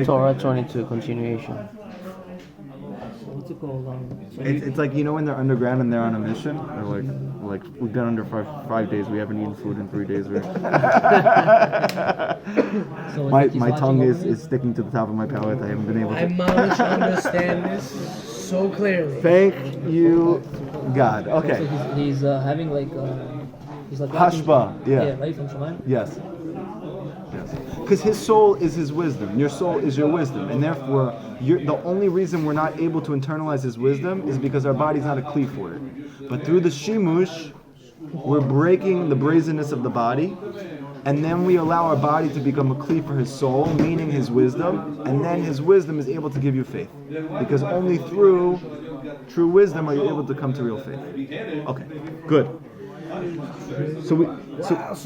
Torah 22 continuation. What's it called? It's like, you know, when they're underground and they're on a mission. They're like we've been under for 5 days. We haven't eaten food in 3 days. So my tongue is sticking to the top of my palate. I haven't been able I to. managed to understand this so clearly. Thank you, God. Okay. So he's having like he's like Hashba. Yeah. right from Shemaim. Yes. Because his soul is his wisdom. Your soul is your wisdom. And therefore, the only reason we're not able to internalize his wisdom is because our body's not a kli for it. But through the shimush, we're breaking the brazenness of the body. And then we allow our body to become a kli for his soul, meaning his wisdom. And then his wisdom is able to give you faith. Because only through true wisdom are you able to come to real faith. Okay, good. So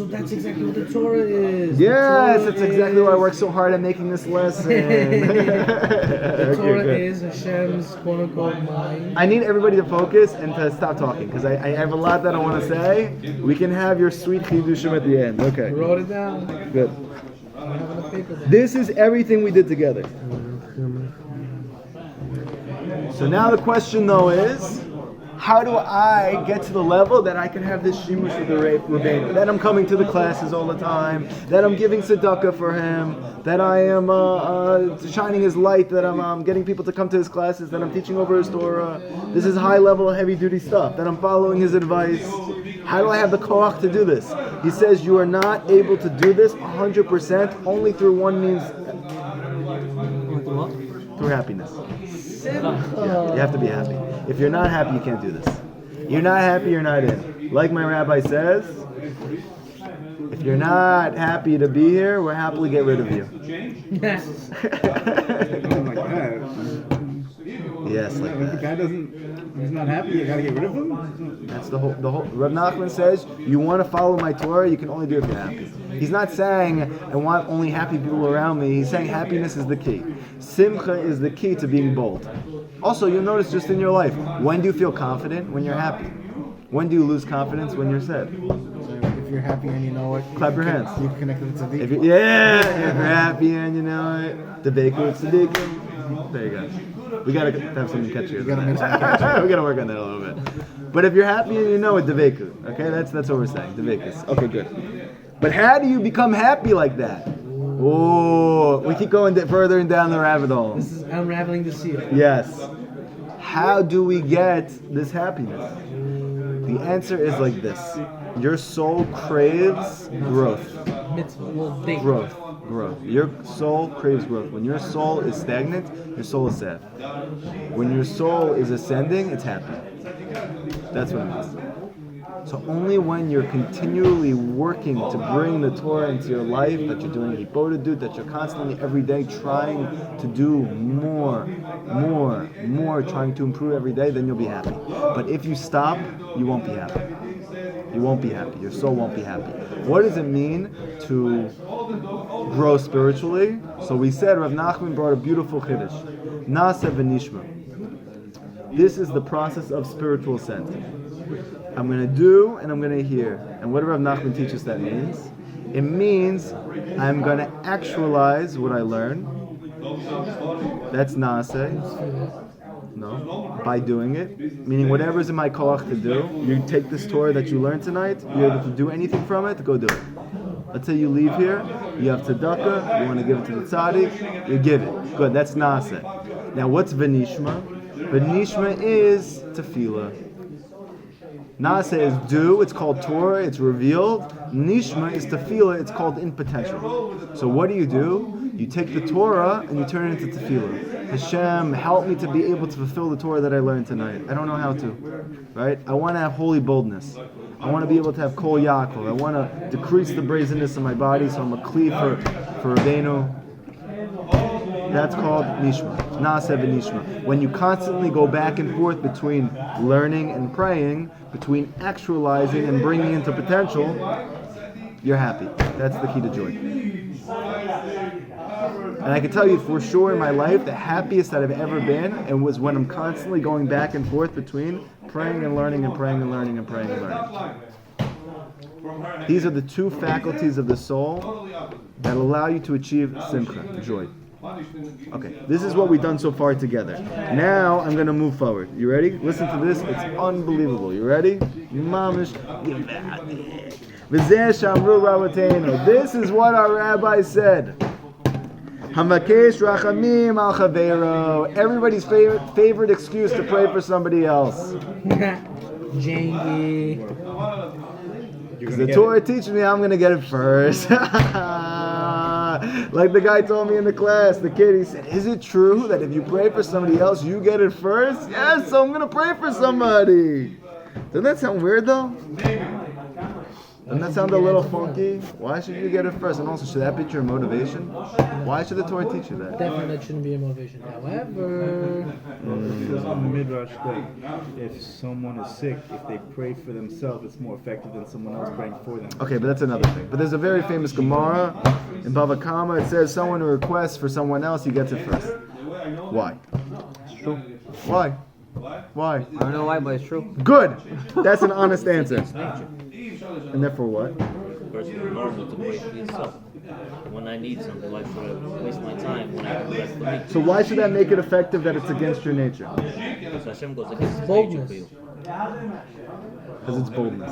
that's exactly what the Torah is. Yes, that's exactly why I work so hard at making this lesson. The Torah is Hashem's quote-unquote mind. I need everybody to focus and to stop talking because I have a lot that I want to say. We can have your sweet chidushim at the end. Okay. I wrote it down. Good. I have it on paper. This is everything we did together. So now the question though is, how do I get to the level that I can have this shimush with the Rabbeinu? That I'm coming to the classes all the time, that I'm giving tzedakah for him, that I am shining his light, that I'm getting people to come to his classes, that I'm teaching over his Torah. This is high level, heavy duty stuff, that I'm following his advice. How do I have the koach to do this? He says you are not able to do this 100% only through one means. Through happiness. Yeah, you have to be happy. If you're not happy, you can't do this. You're not happy, you're not in. Like my rabbi says, if you're not happy to be here, we'll happily get rid of you. Yes, like If the that. guy he's not happy, you gotta get rid of him? That's the whole. Rav Nachman says, you want to follow my Torah, you can only do it if you're happy. He's not saying, I want only happy people around me. He's saying happiness is the key. Simcha is the key to being bold. Also, you'll notice just in your life, when do you feel confident? When you're happy. When do you lose confidence? When you're sad. If you're happy and you know it, Clap your hands. You can connect it to the If you're happy and you know it, the baker, it's the tzaddik. There you go. We gotta have something catchy. We gotta work on that a little bit. But if you're happy and you know it, deveku. Okay, that's what we're saying. Devekus. Okay, good. But how do you become happy like that? Oh, we keep going further and down the rabbit hole. This is unraveling the seal. Yes. How do we get this happiness? The answer is like this. Your soul craves growth. Growth. Your soul craves growth. When your soul is stagnant, your soul is sad. When your soul is ascending, it's happy. That's what it means. So only when you're continually working to bring the Torah into your life, that you're doing hipodadut, that you're constantly every day trying to do more, trying to improve every day, then you'll be happy. But if you stop, you won't be happy. You won't be happy. Your soul won't be happy. What does it mean to grow spiritually? So we said Rav Nachman brought a beautiful chiddush. Nasa v'nishma. This is the process of spiritual ascent. I'm going to do and I'm going to hear. And what Rav Nachman teaches that means? It means I'm going to actualize what I learn. That's nasa. No, by doing it, meaning whatever's in my koach to do. You take this Torah that you learned tonight, you're able to do anything from it, go do it. Let's say you leave here, you have tzedakah, you want to give it to the tzaddik, you give it. Good, that's nasa. Now what's v'nishma? V'nishma is tefillah. Nasa is do, it's called Torah, it's revealed. Nishma is tefillah, it's called in potential. So what do? You take the Torah and you turn it into tefillah. Hashem, help me to be able to fulfill the Torah that I learned tonight. I don't know how to, right? I want to have holy boldness. I want to be able to have kol Yaakov. I want to decrease the brazenness of my body so I'm a kli for Rabbeinu. That's called nishma. Nasa v'nishma. When you constantly go back and forth between learning and praying, between actualizing and bringing into potential, you're happy. That's the key to joy. And I can tell you for sure in my life, the happiest that I've ever been, and was when I'm constantly going back and forth between praying and learning and praying and learning and praying and learning. These are the two faculties of the soul that allow you to achieve simcha, joy. Okay, this is what we've done so far together. Now I'm gonna move forward. You ready? Listen to this. It's unbelievable. You ready? Mamish. This is what our rabbi said. Hamakesh rachamim al chaveiro. Everybody's favorite excuse to pray for somebody else. Janky. Because the Torah teaches me I'm gonna get it first. Like the guy told me in the class, the kid, he said, is it true that if you pray for somebody else, you get it first? Yes, so I'm going to pray for somebody. Doesn't that sound weird though? Doesn't that sound a little funky? Why should you get it first? And also, should that be your motivation? Why should the Torah teach you that? Definitely that shouldn't be a motivation. However, Because on the Midrash, like, if someone is sick, if they pray for themselves, it's more effective than someone else praying for them. Okay, but that's another thing. But there's a very famous Gemara in Bava Kama. It says someone who requests for someone else, he gets it first. Why? It's true. Why? Why? I don't know why, but it's true. Good. That's an honest answer. And therefore what? Person is normal to pray for yourself. When I need something, why should I waste my time when I can do that for me? So why should that make it effective that it's against your nature? Because Hashem goes against his nature boldness. for you. Because it's boldness.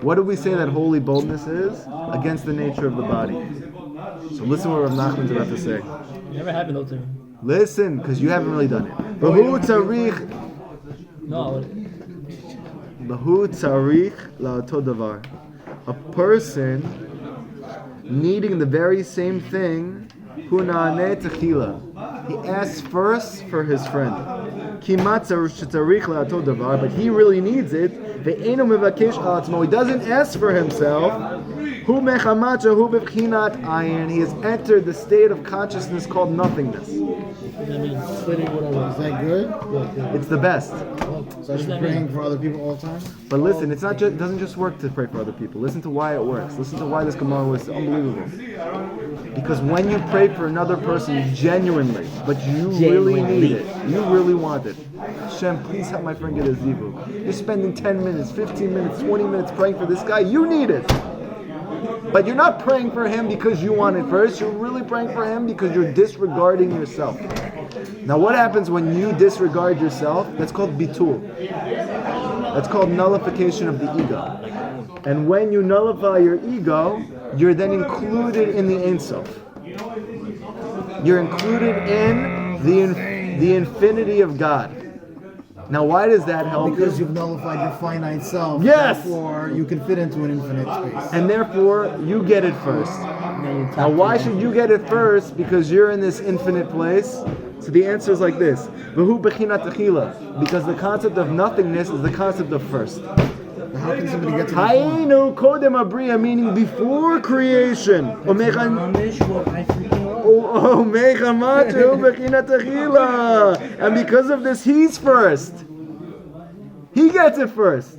What do we say that holy boldness is? Against the nature of the body. So listen what Rav Nachman's about to say. Never happened though to me. Listen, because you haven't really done it. Bahu tzarich. No, Bahu tzarich la'ato davar. A person needing the very same thing, hu na'aneh techila. He asks first for his friend. Kimat tzarich la'ato davar, but he really needs it. Ve'enu mevakesh al atzmo. He doesn't ask for himself. Hu mechamat shehu b'bchinat ayin. He has entered the state of consciousness called nothingness. Is that good? It's the best. So I should be praying for other people all the time? But listen, it's not just doesn't just work to pray for other people. Listen to why it works. Listen to why this Gemara was unbelievable. Because when you pray for another person genuinely, but you really need it, you really want it. Hashem, please help my friend get a zivug. You're spending 10 minutes, 15 minutes, 20 minutes praying for this guy. You need it. But you're not praying for him because you want it first. You're really praying for him because you're disregarding yourself. Now what happens when you disregard yourself? That's called bitul. That's called nullification of the ego. And when you nullify your ego, you're then included in the Ein Sof. You're included in the infinity of God. Now why does that help? Because you've nullified your finite self. Yes! Therefore, you can fit into an infinite space. And therefore, you get it first. Now, why should you get it first? Because you're in this infinite place. So the answer is like this. V'hu b'chinat techila. Because the concept of nothingness is the concept of first. How can somebody get to the Hayenu kodem abriya, meaning before creation. Mamish, what I freaking love. And because of this, he's first. He gets it first.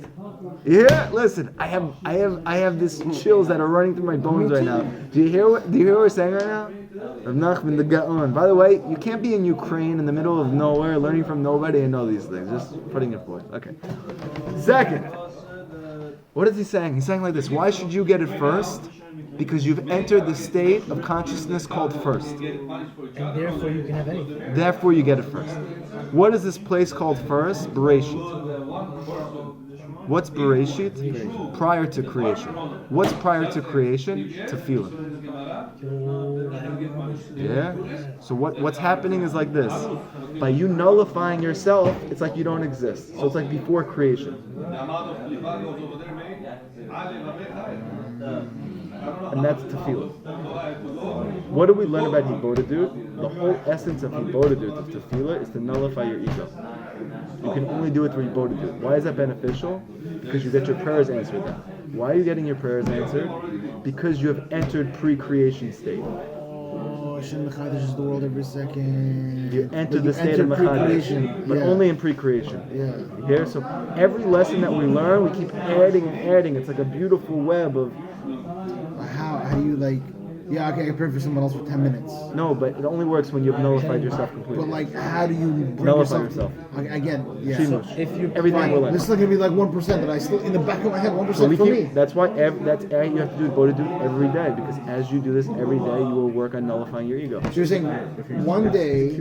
Yeah, listen. I have this chills that are running through my bones right now. Do you hear what we're saying right now? Rav Nachman the Gaon. By the way, you can't be in Ukraine in the middle of nowhere, learning from nobody and know these things. Just putting it forth. Okay. Second, what is he saying? He's saying like this. Why should you get it first? Because you've entered the state of consciousness called first. And therefore you can have anything. Therefore you get it first. What is this place called first? Bereshit. What's Bereshit? Prior to creation. What's prior to creation? Tefillah. Yeah? So what's happening is like this. By you nullifying yourself, it's like you don't exist. So it's like before creation. And that's tefillah. What do we learn about Hibodedut? The whole essence of Hibodedut, of tefillah, is to nullify your ego. You can only do it through Hibodedut. Why is that beneficial? Because you get your prayers answered then. Why are you getting your prayers answered? Because you have entered pre-creation state. Oh, Hashem mechadeshes the world every second. You enter the state of Mechadesh, but only in pre-creation. Yeah. You hear? So every lesson that we learn, we keep adding and adding. It's like a beautiful web of... How do you Yeah, okay, I pray for someone else for 10 minutes. No, but it only works when you've nullified yourself completely. But like, how do you bring Nullify yourself? Again, yeah. Shimush. If you Everything Fine. will This end. is still gonna be like 1% that I still in the back of my head 1% So we for keep, me. that's why that's you have to do go to do it every day, because as you do this every day, you will work on nullifying your ego. So you're saying one day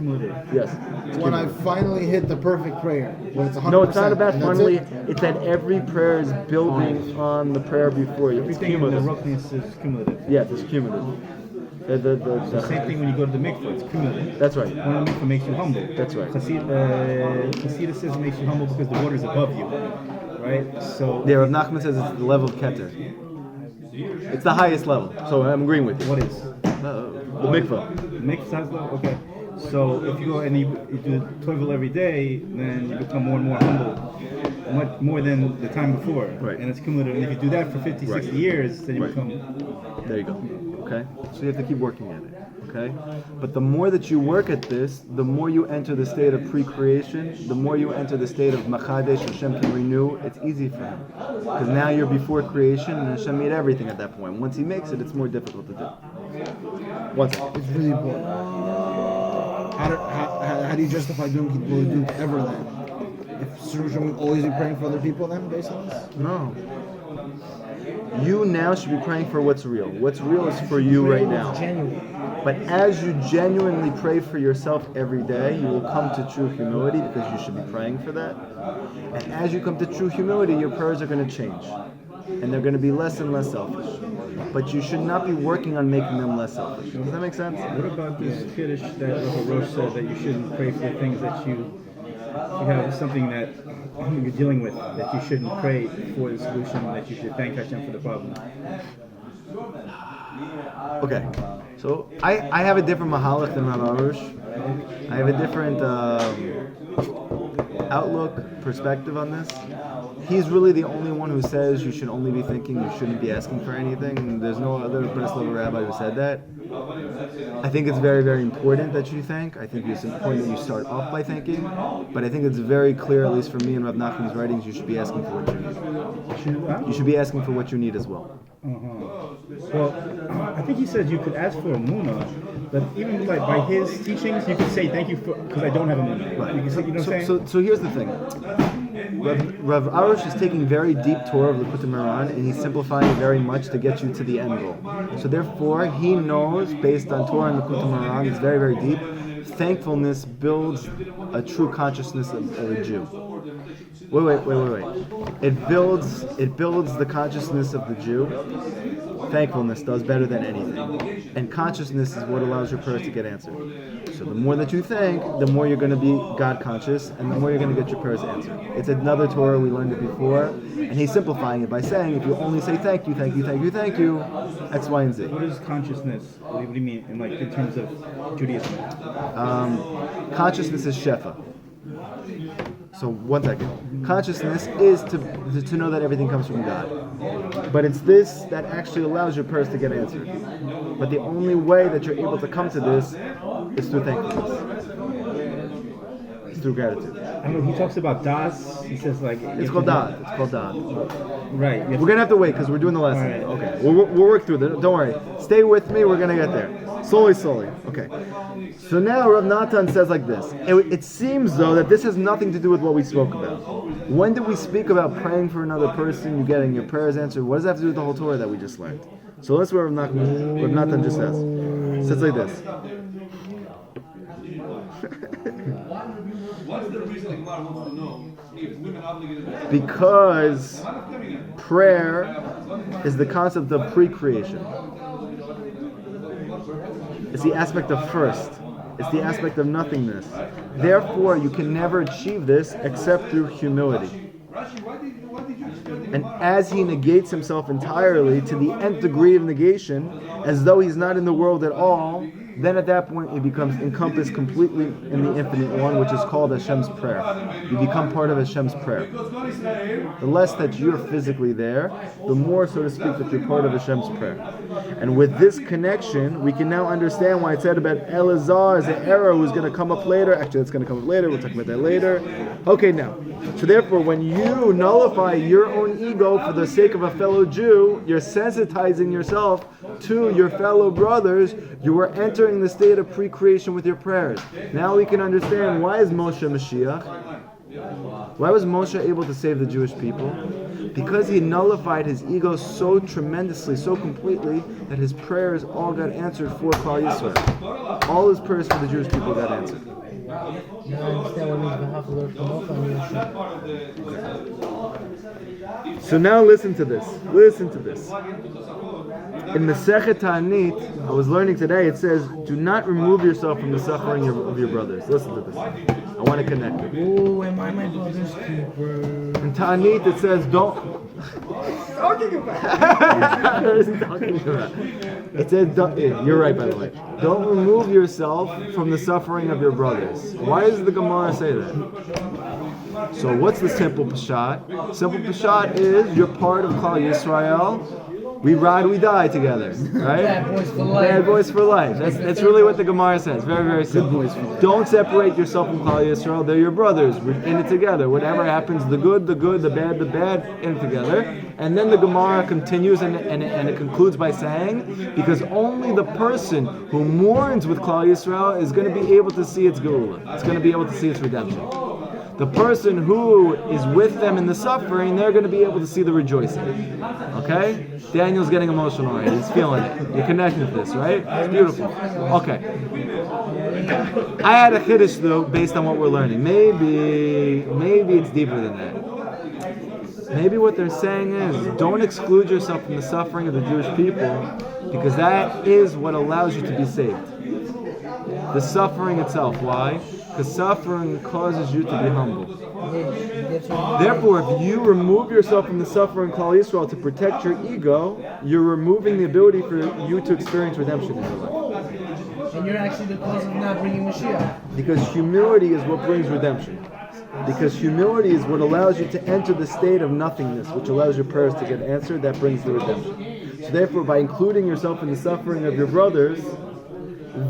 Yes. when I finally hit the perfect prayer, when it's 100%. No, it's not about and that's finally. it? It's that every prayer is building on the prayer before you. It's Everything in the cumulative. Ruchnius is cumulative. Yeah, it's cumulative. The same thing when you go to the mikvah, it's cumulative. That's right. One mikvah makes you humble. That's right. Chassidish says it makes you humble because the water is above you, right? So Yeah, Rav Nachman says it's the level of Keter. It's the highest level. So I'm agreeing with you. what is? The mikvah. Mikvah size level? Okay. So if you go and you do toivel every day, then you become more and more humble, much more than the time before. Right. And it's cumulative. And if you do that for 50, 60 years, then you Right. become... There you go. Okay? So you have to keep working at it. Okay? But the more that you work at this, the more you enter the state of pre-creation, the more you enter the state of Machadesh, Hashem can renew, it's easy for him. Because now you're before creation and Hashem made everything at that point. Once he makes it, it's more difficult to do. One second. It's really important. How do you justify doing Kippur ever then? Should we always be praying for other people then, based on this? No. You now should be praying for what's real. What's real is for you right now. genuine. But as you genuinely pray for yourself every day, you will come to true humility because you should be praying for that. And as you come to true humility, your prayers are going to change. And they're going to be less and less selfish. But you should not be working on making them less selfish. Does that make sense? What about this Kiddush that Rav Rosh said that you shouldn't pray for things that you have something that you're dealing with, that you shouldn't pray for the solution, that you should thank Hashem for the problem? Okay. So I have a different mahalach than Rav Arush. I have a different outlook, perspective on this. He's really the only one who says you should only be thinking, you shouldn't be asking for anything. There's no other Breslov rabbi who said that. I think it's very, very important that you thank. I think it's important that you start off by thanking. But I think it's very clear, at least for me and Rav Nachman's writings, you should be asking for what you need. You should be asking for what you need as well. Well, I think he says you could ask for a muna, but even like by his teachings, you could say thank you for because I don't have a muna. Right. You can say, you know what I'm saying? So here's the thing. Rav Arush is taking very deep Torah of Likutey Moharan and he's simplifying it very much to get you to the end goal. So therefore, he knows, based on Torah and Likutey Moharan, it's very, very deep. Thankfulness builds a true consciousness of a Jew. Wait. It builds the consciousness of the Jew. Thankfulness does better than anything. And consciousness is what allows your prayers to get answered. So the more that you thank, the more you're going to be God conscious, and the more you're going to get your prayers answered. It's another Torah, we learned it before, and he's simplifying it by saying, if you only say thank you, X, Y, and Z. What is consciousness? What do you mean in terms of Judaism? Consciousness is Shefa. So 1 second. Consciousness is to know that everything comes from God. But it's this that actually allows your prayers to get answered. But the only way that you're able to come to this is through thankfulness. It's through gratitude. I mean, he talks about das. He says like It's called Dad. Right. We're going to have to wait because we're doing the lesson. Alright. Okay. We'll work through it. Don't worry. Stay with me. We're going to get there. Slowly. Okay. So now Rav Natan says like this. It seems though that this has nothing to do with what we spoke about. When did we speak about praying for another person, you getting your prayers answered? What does that have to do with the whole Torah that we just learned? So that's what Rav Natan just says. It says like this. What's the reason the Gemara wants to know if women are obligated to Because prayer is the concept of pre-creation. It's the aspect of first. It's the aspect of nothingness. Therefore, you can never achieve this except through humility. Rashi, why did you explain And as he negates himself entirely to the nth degree of negation, as though he's not in the world at all, then at that point it becomes encompassed completely in the infinite one, which is called Hashem's prayer. You become part of Hashem's prayer. The less that you're physically there, the more, so to speak, that you're part of Hashem's prayer. And with this connection, we can now understand why it said about Elazar as an arrow who's going to come up later. Actually, that's going to come up later. We'll talk about that later. Okay, now. So therefore, when you nullify your own ego for the sake of a fellow Jew, you're sensitizing yourself to your fellow brothers. You are entering the state of pre-creation with your prayers. Now we can understand why is Moshe Mashiach? Why was Moshe able to save the Jewish people? Because he nullified his ego so tremendously, so completely, that his prayers all got answered for Klal Yisrael. All his prayers for the Jewish people got answered. Now I understand what it means to have to So now listen to this. Listen to this. In Masechet Ta'anit, I was learning today, it says, do not remove yourself from the suffering of your brothers. Listen to this. I want to connect it. Oh, am I my brother's keeper? In Ta'anit, it says, don't... talking about. It says, you're right, by the way. Don't remove yourself from the suffering of your brothers. Why does the Gemara say that? So what's the simple Peshat? Simple Peshat is, you're part of Klal Yisrael. We ride, we die together, right? Bad boys for life. Bad boys for life. That's really what the Gemara says. Very, very simple. Don't separate yourself from Klal Yisrael. They're your brothers. We're in it together. Whatever happens, the good, the bad, in it together. And then the Gemara continues and it concludes by saying, because only the person who mourns with Klal Yisrael is going to be able to see its geula. It's going to be able to see its redemption. The person who is with them in the suffering, they're going to be able to see the rejoicing. Okay? Daniel's getting emotional already. He's feeling it. You're connected to this, right? It's beautiful. Okay. I had a chiddush though, based on what we're learning. Maybe it's deeper than that. Maybe what they're saying is, don't exclude yourself from the suffering of the Jewish people, because that is what allows you to be saved. The suffering itself. Why? Because suffering causes you to be humble. Therefore, if you remove yourself from the suffering of Klal Yisrael to protect your ego, you're removing the ability for you to experience redemption in your life. And you're actually the cause of not bringing Mashiach. Because humility is what brings redemption. Because humility is what allows you to enter the state of nothingness, which allows your prayers to get answered, that brings the redemption. So therefore, by including yourself in the suffering of your brothers,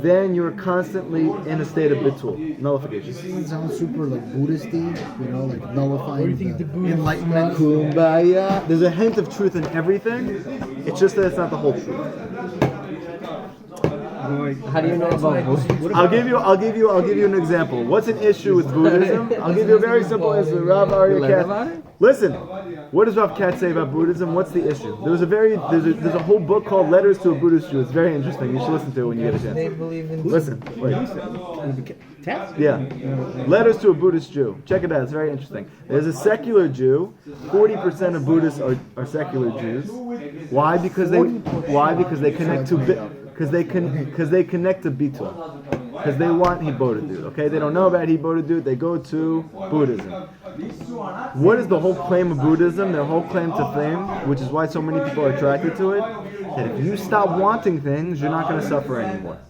then you're constantly in a state of bitul, nullification. It sounds super like Buddhist-y, like nullifying What do you think the Buddhist enlightenment. Kumbaya. There's a hint of truth in everything. It's just that it's not the whole truth. How do you know about Buddhism? I'll give you an example. What's an issue with Buddhism? I'll give you a very simple answer. Rav Aryeh Katz. Listen, what does Rav Katz say about Buddhism? What's the issue? There's a whole book called Letters to a Buddhist Jew. It's very interesting. You should listen to it when you get a They chance. believe in Listen, wait. Tats? Yeah. Letters to a Buddhist Jew. Check it out. It's very interesting. There's a secular Jew. 40% of Buddhists are secular Jews. Why? Because they connect to because they connect to bitul. Because they want Hibodedut. Okay? They don't know about Hibodedut. They go to Buddhism. What is the whole claim of Buddhism? Their whole claim to fame, which is why so many people are attracted to it, that if you stop wanting things, you're not going to suffer anymore.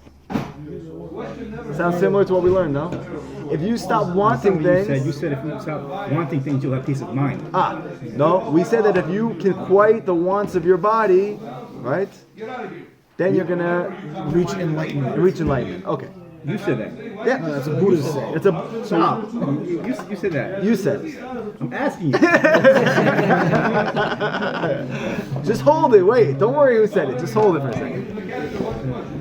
Sounds similar to what we learned, no? If you stop wanting things... You said if you stop wanting things, you'll have peace of mind. No. We said that if you can quiet the wants of your body, right? Then you're going to reach enlightenment. Okay. You said that. Yeah. No, that's a Buddhist saying. It's a... You said that. You said it. I'm asking you. Just hold it. Wait. Don't worry who said it. Just hold it for a second.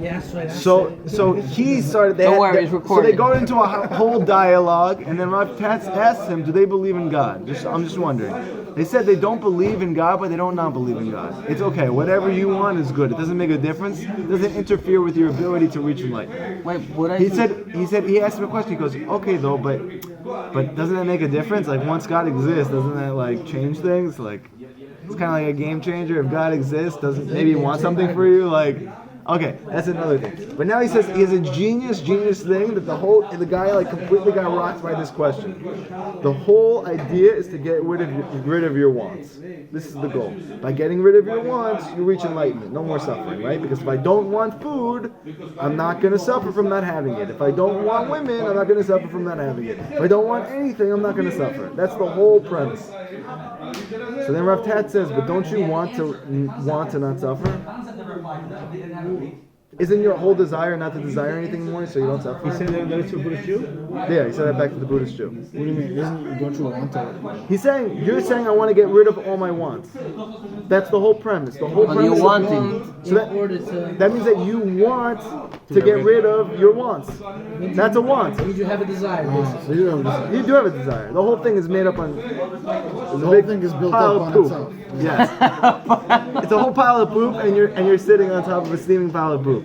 Yeah, that's right. So he started. Don't worry, it's So recorded. they go into a whole dialogue, and then Rav Katz asks him, "Do they believe in God?" I'm just wondering. They said they don't believe in God, but they don't not believe in God. It's okay. Whatever you want is good. It doesn't make a difference. It doesn't interfere with your ability to reach enlightenment. Wait, what I He asked him a question. He goes, "Okay, though, but doesn't that make a difference? Like once God exists, doesn't that like change things? Like it's kind of like a game changer. If God exists, doesn't maybe he want something for you? Like Okay, that's another thing. But now he says he has a genius thing that the guy like completely got rocked by this question. The whole idea is to get rid of your wants. This is the goal. By getting rid of your wants, you reach enlightenment. No more suffering, right? Because if I don't want food, I'm not going to suffer from not having it. If I don't want women, I'm not going to suffer from not having it. If I don't want anything, I'm not going to suffer. That's the whole premise. So then Rav Tat says, but don't you want to not suffer? Isn't your whole desire not to desire anything more, so you don't suffer? He said that to a Buddhist Jew? Yeah, he said that back to the Buddhist Jew. What do you mean? Don't you want to? You're saying I want to get rid of all my wants. That's the whole premise. The whole premise. You wanting. So that means that you want to get rid of your wants. That's a want. Means you have a desire. So you have a desire. You do have a desire. The whole thing is made up on. The whole thing is built up on itself. Yes. It's a whole pile of poop, and you're sitting on top of a steaming pile of poop.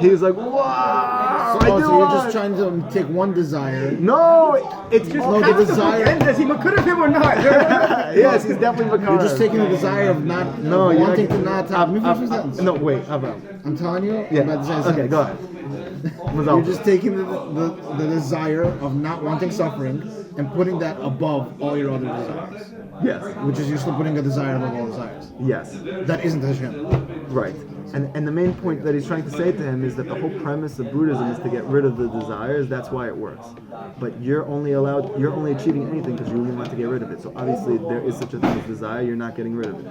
He's like, wow. So you're just trying to take one desire. No, it's just the desire. Does he Makurav him or not? Yes, he's definitely Makar. You're just taking the desire of not wanting to not have. No, wait, Avraham. I'm telling you. Yeah. I'm about to say Okay, something. go ahead. You're just taking the desire of not wanting suffering and putting that above all your other desires. Yes. Which is you're still putting a desire above all desires. Yes. That isn't Hashem. Right. And the main point that he's trying to say to him is that the whole premise of Buddhism is to get rid of the desires. That's why it works. But you're only achieving anything because you only want to get rid of it. So obviously there is such a thing as desire. You're not getting rid of it.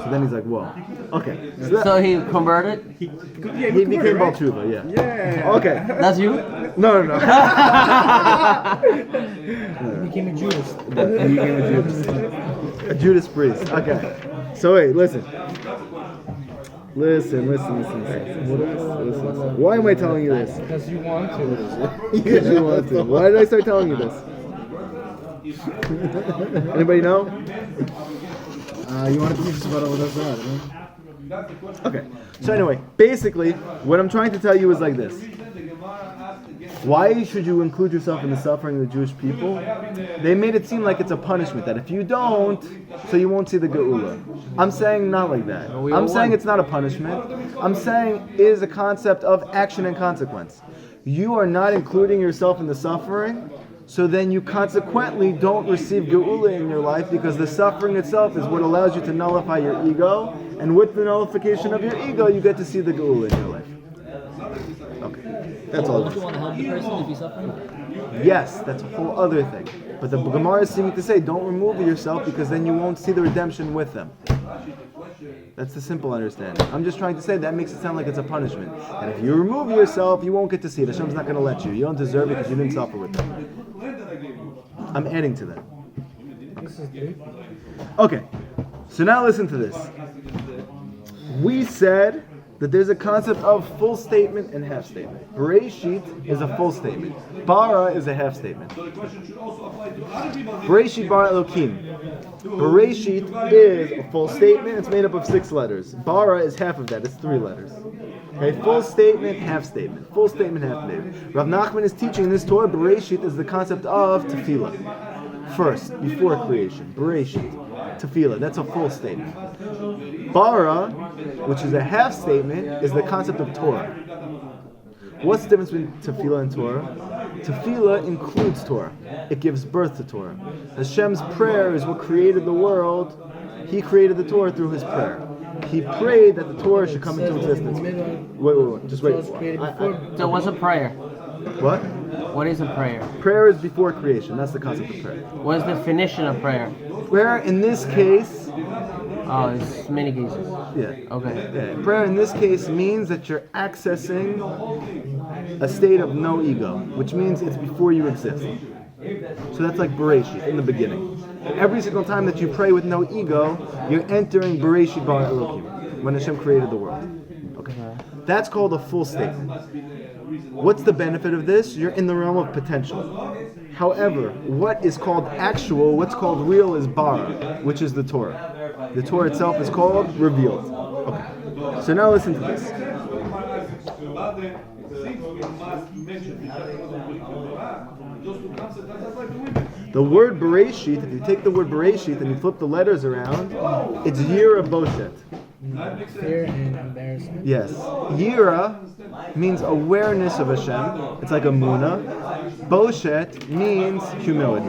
So then he's like, whoa. Okay. So he converted? He became Baal Tshuva, yeah. Yeah. Okay. That's you? No. He became a Judas. He became a Judas. A Judas priest. Okay. So wait, listen. Listen. Why am I telling you this? Because you want to. Because you want to. Why did I start telling you this? Anybody know? You want to teach us about all that's that, huh? Okay. So anyway, basically, what I'm trying to tell you is like this. Why should you include yourself in the suffering of the Jewish people? They made it seem like it's a punishment, that if you don't, so you won't see the Geula. I'm saying not like that. I'm saying it's not a punishment. I'm saying it is a concept of action and consequence. You are not including yourself in the suffering, so then you consequently don't receive Geula in your life, because the suffering itself is what allows you to nullify your ego, and with the nullification of your ego, you get to see the Geula in your life. Okay, that's all. Don't you want to help the person if he's suffering? Yes, that's a whole other thing. But the Gemara is seeming to say, don't remove yourself, because then you won't see the redemption with them. That's the simple understanding. I'm just trying to say that makes it sound like it's a punishment. And if you remove yourself, you won't get to see it. Hashem's not going to let you. You don't deserve it because you didn't suffer with them. I'm adding to that. Okay, so now listen to this. We said that there's a concept of full statement and half statement. Bereshit is a full statement. Bara is a half statement. Bereshit bara Elokim. Bereshit is a full statement. It's made up of 6 letters. Bara is half of that. It's 3 letters. Okay, full statement, half statement. Full statement, half statement. Rav Nachman is teaching in this Torah. Bereshit is the concept of tefillah. First, before creation. Bereshit. Tefillah. That's a full statement. Bara, which is a half statement, is the concept of Torah. What's the difference between tefillah and Torah? Tefillah includes Torah. It gives birth to Torah. Hashem's prayer is what created the world. He created the Torah through his prayer. He prayed that the Torah should come into existence. Wait. Just wait. So what's a prayer? What? What is a prayer? Prayer is before creation. That's the concept of prayer. What is the definition of prayer? Prayer, in this case... Oh, it's many cases. Yeah. Okay. Yeah. Prayer in this case means that you're accessing a state of no ego, which means it's before you exist. So that's like Bereshit, in the beginning. Every single time that you pray with no ego, you're entering Bereshit bara Elokim, when Hashem created the world. Okay. That's called a full statement. What's the benefit of this? You're in the realm of potential. However, what is called actual, what's called real is bara, which is the Torah. The Torah itself is called revealed. Okay. So now listen to this. The word Bereshit, if you take the word Bereshit and you flip the letters around, it's Yira Boshet. Fear and embarrassment. Yes. Yira means awareness of Hashem. It's like amuna. Boshet means humility.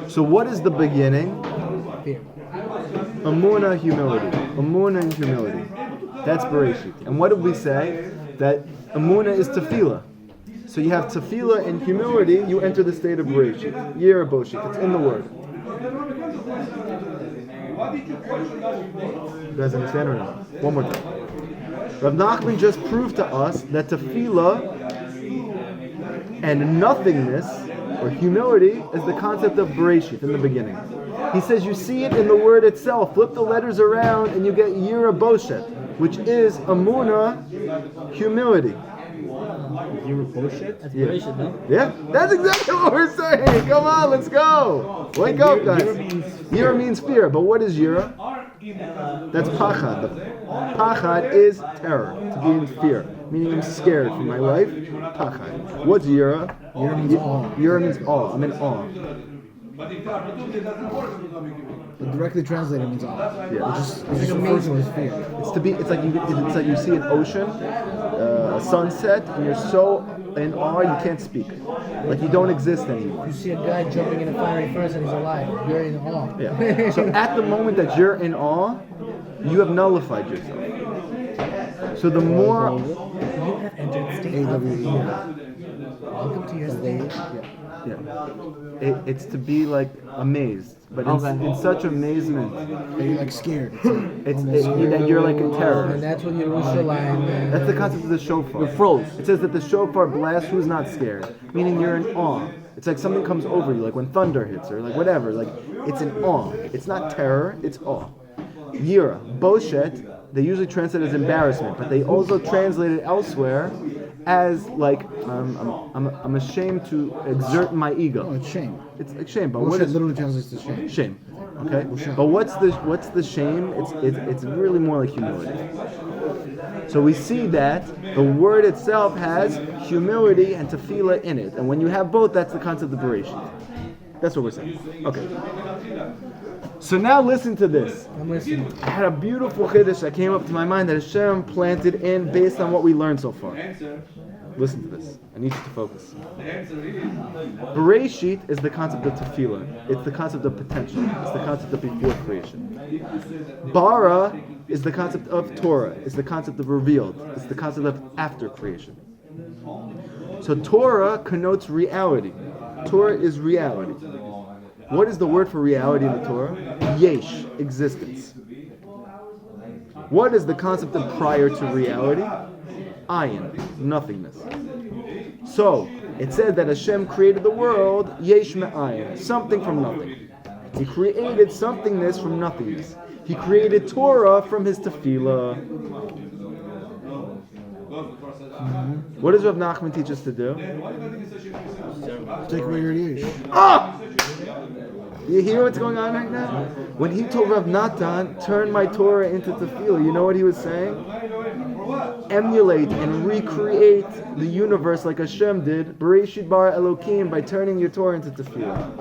So what is the beginning? Fear. Amuna, humility. Amuna and humility. That's Bereshit. And what did we say? That amuna is tefillah. So you have tefillah and humility, you enter the state of Bereshit. Yira Boshit. It's in the word. You guys understand or not? One more time. Rav Nachman just proved to us that tefillah and nothingness, or humility, is the concept of Bereshit in the beginning. He says you see it in the word itself. Flip the letters around and you get Yira Boshet, which is Amuna, humility. You're bullshit? That's Yeah. Bereshit, no? Yeah, that's exactly what we're saying. Come on, let's go. Wake up, guys. Yira means fear, but what is Yira? That's Pachad. Pachad is terror, to be in fear, meaning I'm scared for my life. Pachad. What's Yira? Yira means awe. Yira means awe. I'm in awe. But directly translated means awe. Yeah. It just refers to his fear. It's to be. It's like you see an ocean, a sunset, and you're so in awe you can't speak. Like you don't exist anymore. You see a guy jumping in a fiery furnace and he's alive. You're in awe. Yeah. So at the moment that you're in awe, you have nullified yourself. So the more. You have entered state of fear. Welcome to your state. Yeah. It's to be like amazed, but in such amazement, That you're like scared. that you're like in terror. And that's what Yerushalayim. That's the concept of the shofar. You're froze. It says that the shofar blasts who's not scared, meaning you're in awe. It's like something comes over you, like when thunder hits or like whatever. Like it's in awe. It's not terror. It's awe. Yira, Boshet, they usually translate as embarrassment, but they also translate it elsewhere as like I'm ashamed to exert my No, ego. it's shame. It's like shame, but Bullshit what is literally translates to shame. shame? Okay, but what's the shame? It's really more like humility. So we see that the word itself has humility and tefillah in it, and when you have both, that's the concept of Bereshit. That's what we're saying. Okay. So now listen to this. I'm listening. I had a beautiful chiddush that came up to my mind that Hashem planted in based on what we learned so far. Listen to this. I need you to focus. Bereshit is the concept of tefillah. It's the concept of potential. It's the concept of before creation. Bara is the concept of Torah. It's the concept of revealed. It's the concept of after creation. So Torah connotes reality. Torah is reality. What is the word for reality in the Torah? Yesh, existence. What is the concept of prior to reality? Ayin, nothingness. So, it said that Hashem created the world, Yesh me'ayin, something from nothing. He created somethingness from nothingness. He created Torah from his tefillah. What does Rav Nachman teach us to do? Take away your yesh. Ah! You hear what's going on right now? When he told Rav Natan, turn my Torah into tefillah, you know what he was saying? Emulate and recreate the universe like Hashem did, Bereshit bara Elokim, by turning your Torah into tefillah.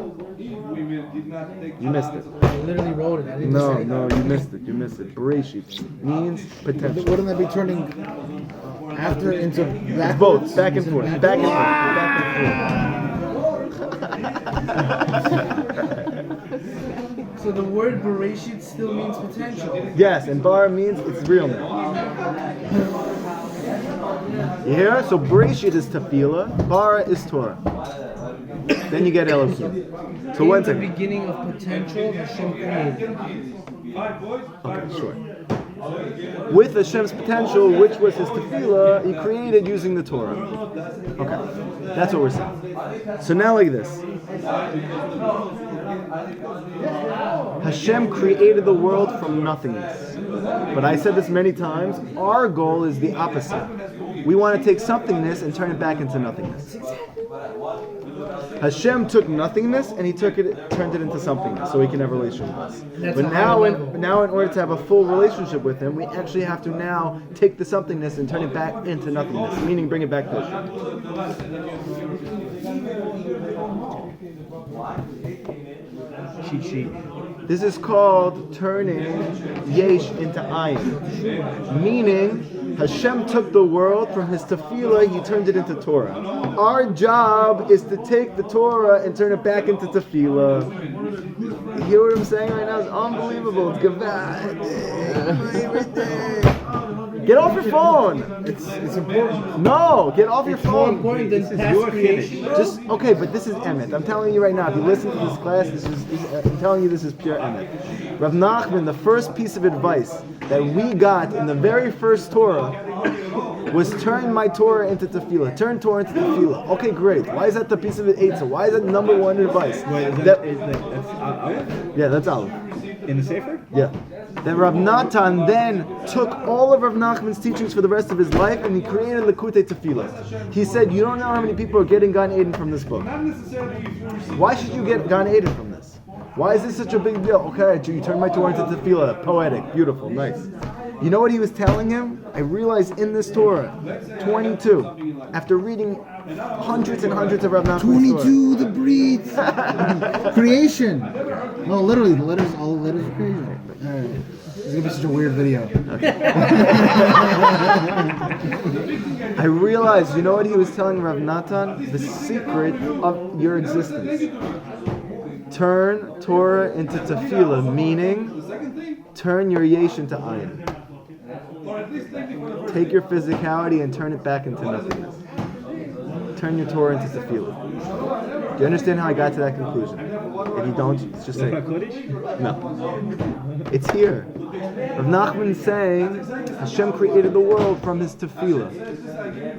You missed it. I literally wrote it. I didn't No, say no, you missed it. You missed it. Bereshit means potential. Wouldn't that be turning after into It's backwards? both, back and forth, back and forth, back and forth. So the word Bereshit still means potential. Yes, and bar means it's real now. You hear? So Bereshit is tefillah, bara is Torah. Then you get Elohim. So one In the second. beginning of potential, Hashem created. Okay, sure. With Hashem's potential, which was his tefillah, he created using the Torah. Okay, that's what we're saying. So now like this. Hashem created the world from nothingness. But I said this many times, our goal is the opposite. We want to take somethingness and turn it back into nothingness. Hashem took nothingness and he turned it into somethingness, so he can have a relationship with us. That's But a now higher in level. order to have a full relationship with with him, we actually have to now take the somethingness and turn it back into nothingness, meaning bring it back to Hashem. Cheat sheet. This is called turning Yesh into Ayin. Meaning, Hashem took the world from his tefillah, he turned it into Torah. Our job is to take the Torah and turn it back into tefillah. You hear what I'm saying right now? It's unbelievable. It's Gavad. Get off your phone. It's important. No, get off your It's more phone. important This than is past your creation. Just okay, but this is emet. I'm telling you right now. If you listen to this class, I'm telling you this is pure emet. Rav Nachman, the first piece of advice that we got in the very first Torah was turn my Torah into tefillah. Turn Torah into tefillah. Okay, great. Why is that the piece of it? So why is that number one advice? Wait, That- that's Aleph? yeah, that's Aleph. In the Sefer? Yeah. Then Rav Natan then took all of Rav Nachman's teachings for the rest of his life and he created Likutey Tefillah. He said, you don't know how many people are getting Gan Eden from this book. Why should you get Gan Eden from this? Why is this such a big deal? Okay, you turn my Torah into Tefillah. Poetic, beautiful, nice. You know what he was telling him? I realized in this Torah, 22, after reading hundreds and hundreds of Rav Nachman's 22, the breeds. Creation. No, literally, the letters, all the letters of creation. Alright. This is gonna be such a weird video. I realized, you know what he was telling Rav Natan? The secret of your existence. Turn Torah into tefillah, meaning turn your yesh into ayin. Take your physicality and turn it back into nothingness. Turn your Torah into tefillah. Do you understand how I got to that conclusion? If you don't, it's just say no. It's here. Rav Nachman is saying Hashem created the world from his tefillah,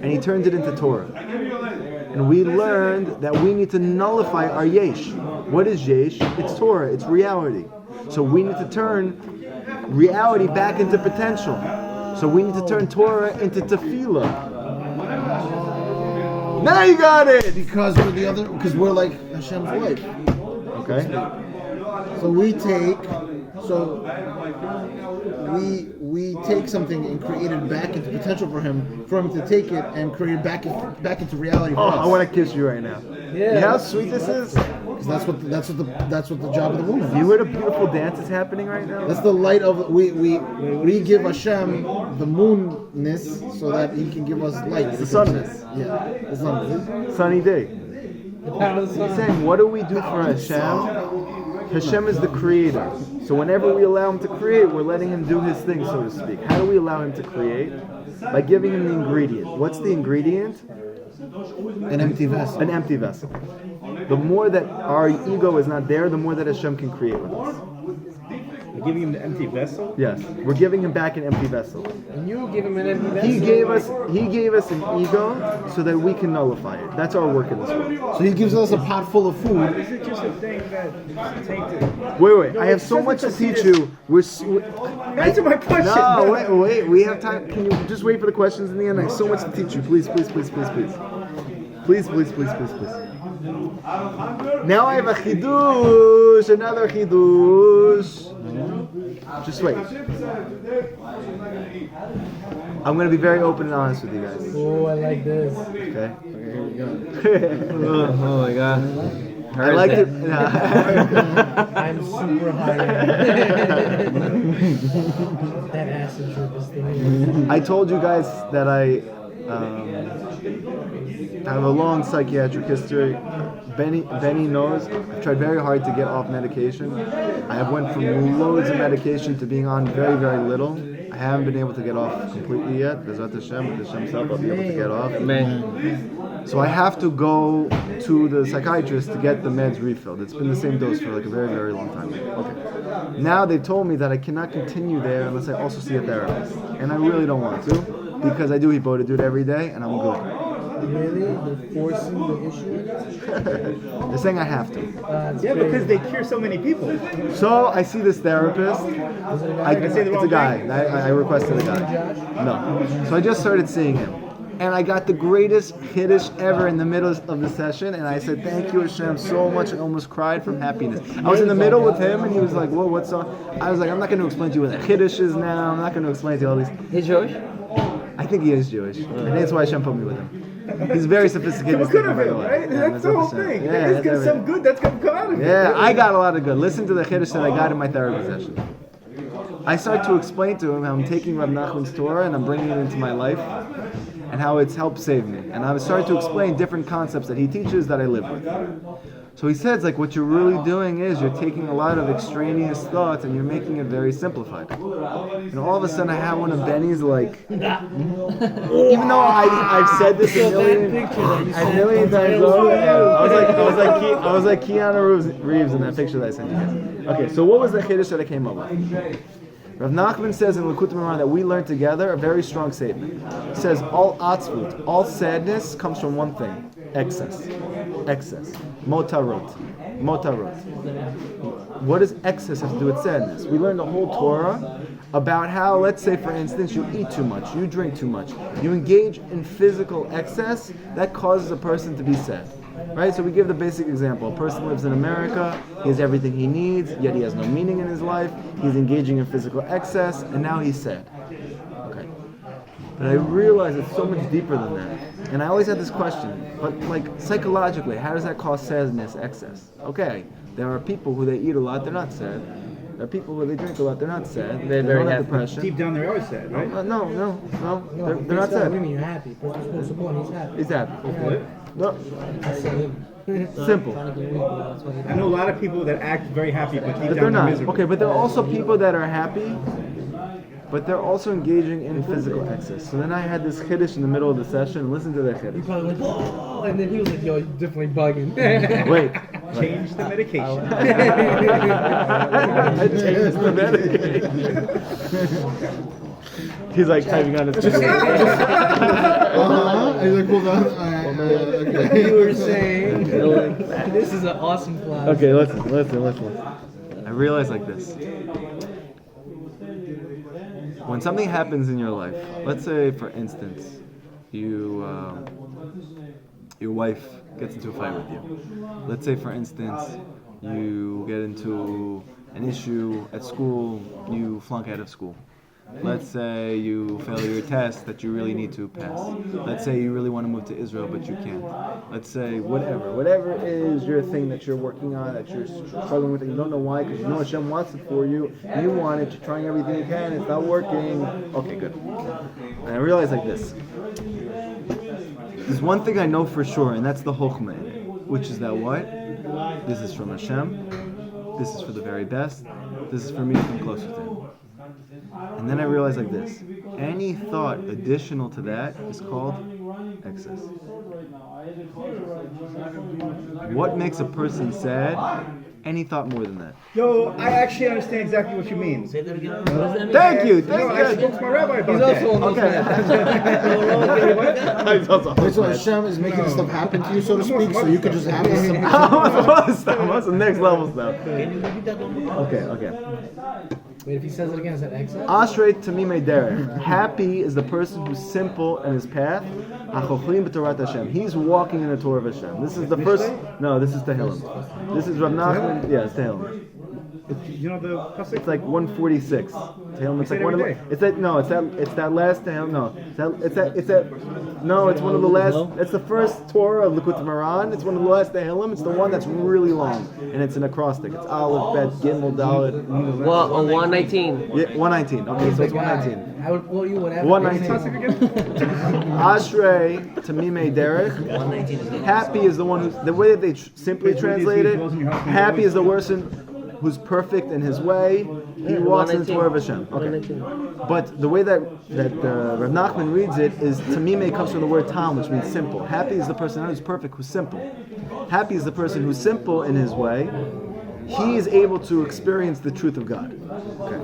and he turned it into Torah. And we learned that we need to nullify our yesh. What is yesh? It's Torah. It's reality. So we need to turn reality back into potential. So we need to turn Torah into tefillah. Now you got it. Because we're like Hashem's wife. Okay. So we take something and create it back into potential for him to take it and create it back into reality for Oh, us. I want to kiss you right now. Yeah. You know how sweet this is? Because that's what the job of the woman is. You hear the beautiful dance is happening right now? That's the light of we give Hashem the moonness so that he can give us light. The sunness. Yeah, the sunness. Sunny day. The power of the He's sun. saying, what do we do for Hashem? Hashem is the creator. So whenever we allow him to create, we're letting him do his thing, so to speak. How do we allow him to create? By giving him the ingredient. What's the ingredient? An empty vessel. An empty vessel. The more that our ego is not there, the more that Hashem can create with us. We're giving him the empty vessel? Yes, we're giving him back an empty vessel. And you give him an empty vessel. He gave us an ego so that we can nullify it. That's our work in this world. So he gives us a pot full of food. Is it just a thing that is tainted? Wait, I have so much to teach you. Answer my question. No, wait, we have time. Can you just wait for the questions in the end? I have so much to teach you. Please. Please. Now I have a chidush, another chidush. Just wait. I'm going to be very open and honest with you guys. Oh, I like this. Okay? Oh my god. I like it. I'm super high. That acid trip is the new. I told you guys that I have a long psychiatric history. Benny knows. I've tried very hard to get off medication. I have went from loads of medication to being on very, very little. I haven't been able to get off completely yet. Bezrat Hashem, with Hashem's help, I'll be able to get off. Man. So I have to go to the psychiatrist to get the meds refilled. It's been the same dose for like a very, very long time. Okay. Now they've told me that I cannot continue there unless I also see a therapist. And I really don't want to because I do Hibbodah, do it every day, and I'm good. Really? They're forcing the issue? They're saying I have to. Yeah, because they cure so many people. So I see this therapist. It's a guy. I requested a guy. No. So I just started seeing him. And I got the greatest Kiddush ever in the middle of the session, and I said, thank you Hashem so much, and almost cried from happiness. I was in the middle with him, and he was like, whoa, what's up? I was like, I'm not going to explain to you what a Kiddush is now, I'm not going to explain to you all these. He's Jewish? I think he is Jewish, and that's why Hashem put me with him. He's very sophisticated. What could have by the been, way. right? Yeah, That's the whole 100%. thing. Yeah, There's that's gonna some everything. good that's gonna come out of it. Yeah, I got a lot of good. Listen to the Kiddush that I got in my therapy session. I started to explain to him how I'm taking Rav Nachman's Torah and I'm bringing it into my life and how it's helped save me. And I started to explain different concepts that he teaches that I live with. So he says, like, what you're really doing is you're taking a lot of extraneous thoughts and you're making it very simplified. And all of a sudden I have one of Benny's, like, even though I've said this a million times over, I was like Keanu Reeves in that picture that I sent you guys. Okay, so what was the Kiddush that I came up with? Rav Nachman says in Likutey Moharan that we learned together a very strong statement. He says all atzvut, all sadness comes from one thing: excess. Motarot. What does excess have to do with sadness? We learned the whole Torah about how, let's say for instance, you eat too much, you drink too much, you engage in physical excess, that causes a person to be sad. Right? So we give the basic example. A person lives in America, he has everything he needs, yet he has no meaning in his life, he's engaging in physical excess, and now he's sad. Okay. But I realize it's so much deeper than that. And I always had this question, but like psychologically, how does that cause sadness, excess? Okay, there are people who they eat a lot, they're not sad. There are people who they drink a lot, they're not sad. They don't have depression. Deep down, they're always sad, right? No, they're not sad. What do you mean you're happy? Because you're supposed to go and he's happy. He's happy. What? No, I said him. simple. I know a lot of people that act very happy, but deep But down they're not. miserable. Okay, but there are also people that are happy, but they're also engaging in physical excess. So then I had this Kiddush in the middle of the session. Listen to the He Kiddush. probably went, whoa! And then he was like, yo, you're definitely bugging. Wait. Change the medication. I changed the medication. He's like typing on his He's like, hold on. Okay. You were saying, this is an awesome class. Okay, listen. I realize like this. When something happens in your life, let's say for instance, your wife gets into a fight with you. Let's say for instance, you get into an issue at school, you flunk out of school. Let's say you fail your test that you really need to pass. Let's say you really want to move to Israel but you can't. Let's say whatever is your thing that you're working on, that you're struggling with, and you don't know why, because you know Hashem wants it for you, you want it, you're trying everything you can, it's not working. Okay, good. And I realize like this. There's one thing I know for sure, and that's the Chokhmah in it, which is that what? This is from Hashem, this is for the very best, this is for me to come closer to Him. And then I realized like this, any thought additional to that is called excess. What makes a person sad? Any thought more than that. Yo, I actually understand exactly what you mean. Say that again. Thank you! No, I spoke to my rabbi about that. Okay. He's also Wait, so Hashem is making stuff happen to you, so to speak, so you could just have this. What's the next level stuff? Can you repeat that one more? Okay. Wait, if he says it again, is that excess? Ashrei tamimei derech. Happy is the person who's simple in his path. Achochlim b'torat Hashem. He's walking in the Torah of Hashem. This is the first. No, this is Tehillim. This is Rav Nachman. Yeah, it's Tehillim. You know the pasuk? It's like 146. Tehillim. It's say like it one of every the. day. It's that. No, it's that last Tehillim. No, it's that. No, it's one of the last. It's the first Torah of Likutey Moharan. It's one of the last Tehillim. It's the one that's really long, and it's an acrostic. It's Aleph, Bet, Gimel, Dalet. Well, 119. Yeah, 119. Okay, so it's 119. I would quote you whatever. 119. Ashrei tamimei derech. 119 is good. Happy is the one who's, the way that they simply translate it, happy is the person who's perfect in his way. He walks in the Torah of Hashem. Okay. But the way that Rav Nachman reads it is tamimei comes from the word tam, which means simple. Happy is the person who's perfect, who's simple. Happy is the person who's simple in his way. He is able to experience the truth of God. Okay.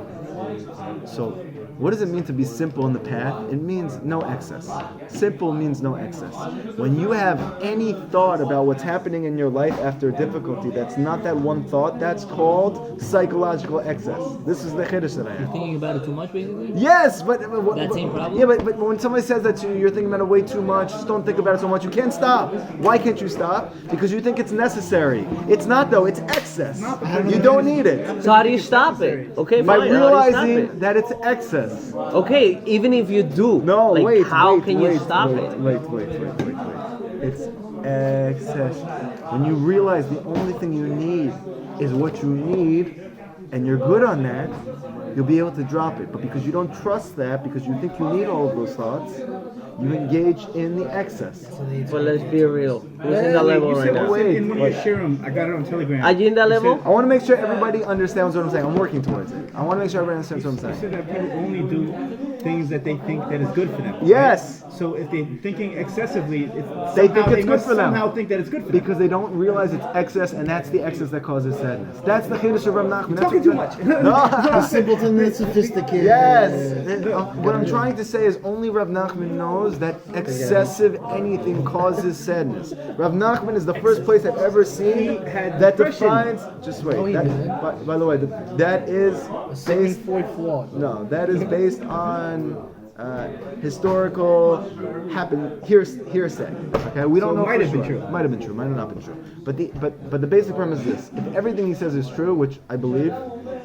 So What does it mean to be simple in the path? It means no excess. Simple means no excess. When you have any thought about what's happening in your life after a difficulty, that's not that one thought, that's called psychological excess. This is the chiddush that I have. Thinking about it too much, basically? Yes, but That same problem? Yeah, but when somebody says that to you, you're thinking about it way too much. Just don't think about it so much. You can't stop. Why can't you stop? Because you think it's necessary. It's not though. It's excess. You don't need it. So how do you stop it? Okay, By fine. How do you stop realizing it? that it's excess. Okay, even if you do. No, like, wait. How wait, can wait, you stop wait, it? Wait. It's excess. When you realize the only thing you need is what you need, and you're good on that, you'll be able to drop it. But because you don't trust that, because you think you need all of those thoughts, you engage in the excess. But let's be real. Who's in that level You right said now? Wait, in one of your shirim, I got it on Telegram. Are you in that You level? said- I want to make sure everybody understands what I'm saying. I'm working towards it. I want to make sure everybody understands what I'm You saying. said that people only do things that they think that is good for them. right? Yes. So if they're thinking excessively, They think it's good must for them. somehow think that it's good for them. Because they don't realize it's excess, and that's the excess that causes sadness. That's the chiddush of Rav Nachman. That's talking what- too much. No. The simpleton and the sophisticated. Yes. What I'm trying to say is only Rav Nachman knows that excessive anything causes sadness. Rav Nachman is the first place I've ever seen had that depression. defines. Just wait. he That, didn't. by the way, that is Sigmund based. Freud flawed. No, that is based on historical hearsay. Okay, we don't So it know. might for have been sure. true. Might have been true. Might have not been true. But the basic premise is this: if everything he says is true, which I believe,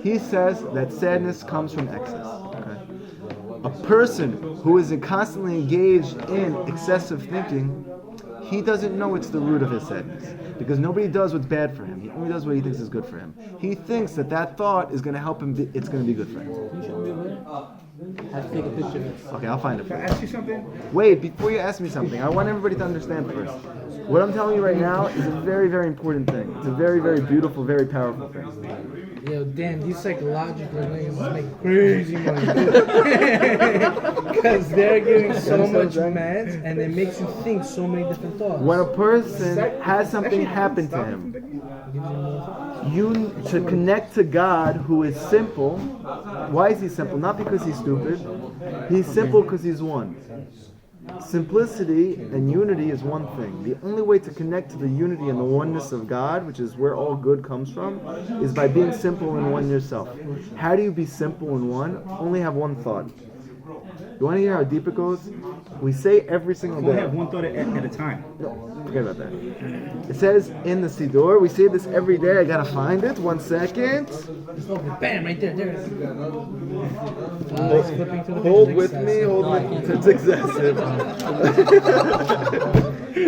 he says that sadness comes from excess. Okay? A person who is constantly engaged in excessive thinking, he doesn't know it's the root of his sadness. Because nobody does what's bad for him. He only does what he thinks is good for him. He thinks that thought is going to help him, it's going to be good for him. I have to take a picture of it. Okay, I'll find it for Can I you. ask you something? Wait, before you ask me something, I want everybody to understand first. What I'm telling you right now is a very, very important thing. It's a very, very beautiful, very powerful thing. Yo, damn, these psychological niggas make crazy money. Because they're giving so much meds and it makes you think so many different thoughts. When a person has something happen to him, to connect to God, who is simple. Why is he simple? Not because he's stupid. He's simple because he's one. Simplicity and unity is one thing. The only way to connect to the unity and the oneness of God, which is where all good comes from, is by being simple and one yourself. How do you be simple and one? Only have one thought. You want to hear how deep it goes? We say every single We'll day. have one thought at a time. No, forget about that. It says in the Siddur, we say this every day. I gotta find it. 1 second. Just open it. Bam, right there. There it is. It's flipping to the Hold picture. with me. Hold with me. It's excessive.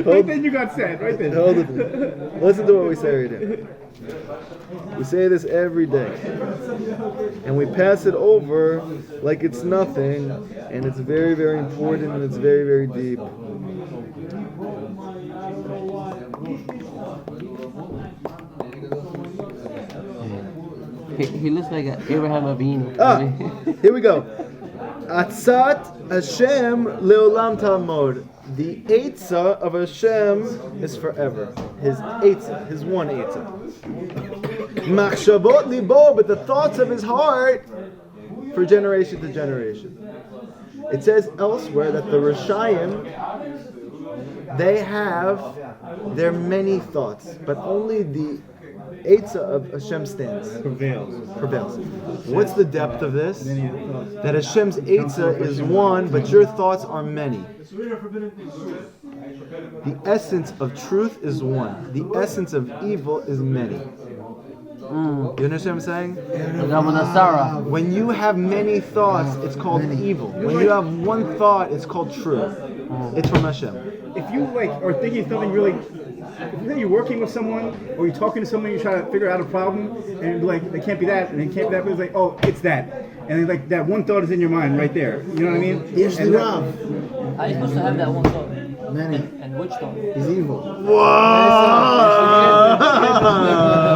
Right then you got sad, right then. Hold with me. Listen to what we say right here. We say this every day, and we pass it over like it's nothing, and it's very, very important, and it's very, very deep. He looks like an Abraham Avinu. Here we go. Atzat Hashem leolam tamod. The Eitzah of Hashem is forever. His Eitzah, his one Eitzah. Machshavot libo, but the thoughts of his heart for generation to generation. It says elsewhere that the Rishayim, they have their many thoughts, but only the Eitzah of Hashem stands. Prevails. What's the depth of this? That Hashem's Eitzah is one, but your thoughts are many. The essence of truth is one. The essence of evil is many. You understand what I'm saying? When you have many thoughts, it's called evil. When you have one thought, it's called truth. It's from Hashem. If you are thinking something really, if you're working with someone or you're talking to someone, you try to figure out a problem, and you're like, it can't be that, and it can't be that, but it's like, oh, it's that. And then, like that one thought is in your mind right there. You know what I mean? Here's the And Rav. How are you supposed to have that one thought? Many. And which thought? He's evil.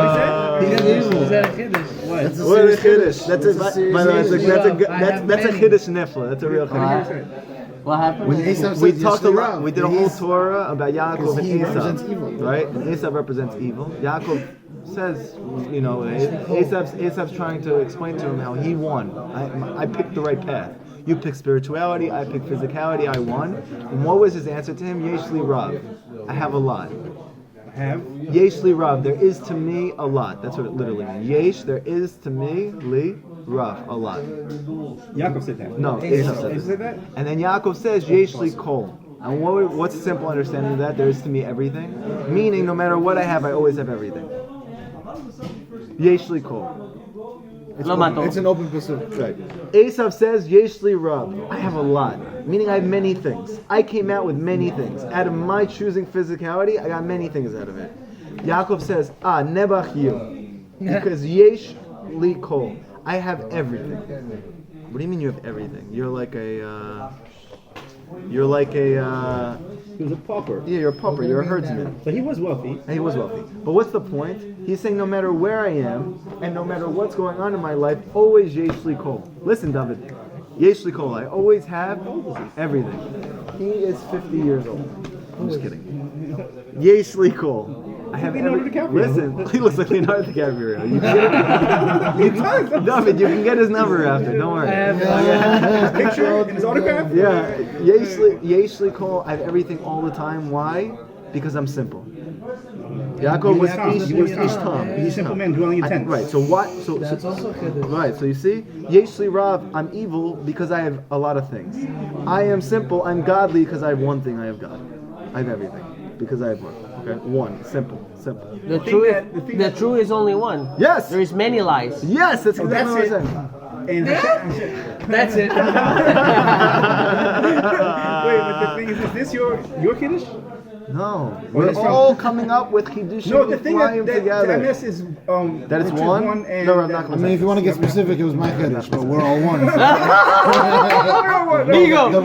Is that a kiddush? What? That's a What a serious chiddush. That's a That's a serious by the way, chiddush. that's a chiddush nefla. That's a real chiddush. What happened? We Esav talked a says lot. We did a whole he's- Torah about Yaakov because and he represents evil. Esav, right? And Esav represents evil. Yaakov says, you know, Esav's trying to explain to him how he won. I picked the right path. You pick spirituality, I pick physicality, I won. And what was his answer to him? Yesh li rav. I have a lot. Have? Yesh li rav. There is to me a lot. That's what it literally means. Yesh, there is to me, li rav. A lot. Yaakov said that. No, Esav said that? And then Yaakov says, Yesh li kol. And what's the simple understanding of that? There is to me everything. Meaning, no matter what I have, I always have everything. Yesh li kol. It's an open pursuit. Right. Esav says, Yesh li rab. I have a lot. Meaning I have many things. I came out with many things. Out of my choosing physicality, I got many things out of it. Yaakov says, nebach you. Because Yesh li kol. I have everything. What do you mean you have everything? You're like a... He was a pauper. Yeah, you're a pauper. You're a herdsman. But he was wealthy. And he was wealthy. But what's the point? He's saying no matter where I am, and no matter what's going on in my life, always yesh li kol. Listen, David. Yesh li kol. I always have everything. He is 50 years old. I'm just kidding. Yesh li kol. I have Leonardo DiCaprio. Listen, he looks like Leonardo DiCaprio. You can get David, you can get his number after. Don't worry. His picture and his autograph? Yeah, yesh li kol. I have everything all the time. Why? Because I'm simple. Yaakov was ish tam. He's a simple man dwelling in tents. Right. So what? So That's also Kiddush. right. So you see, yesh li rav. I'm evil because I have a lot of things. I am simple. I'm godly because I have one thing. I have God. I have everything because I have one. Okay, one. Simple. The truth is only one. Yes. There is many lies. Yes, that's exactly what I'm That's saying. And That's it. wait, but the thing is this your Kiddush? No, we're all coming up with chidushim. No, the thing flying together. that mess is That it's which is one? and No, I'm not I going mean, if you want to get specific, it was my Kiddush, but we're all one. Ego. No,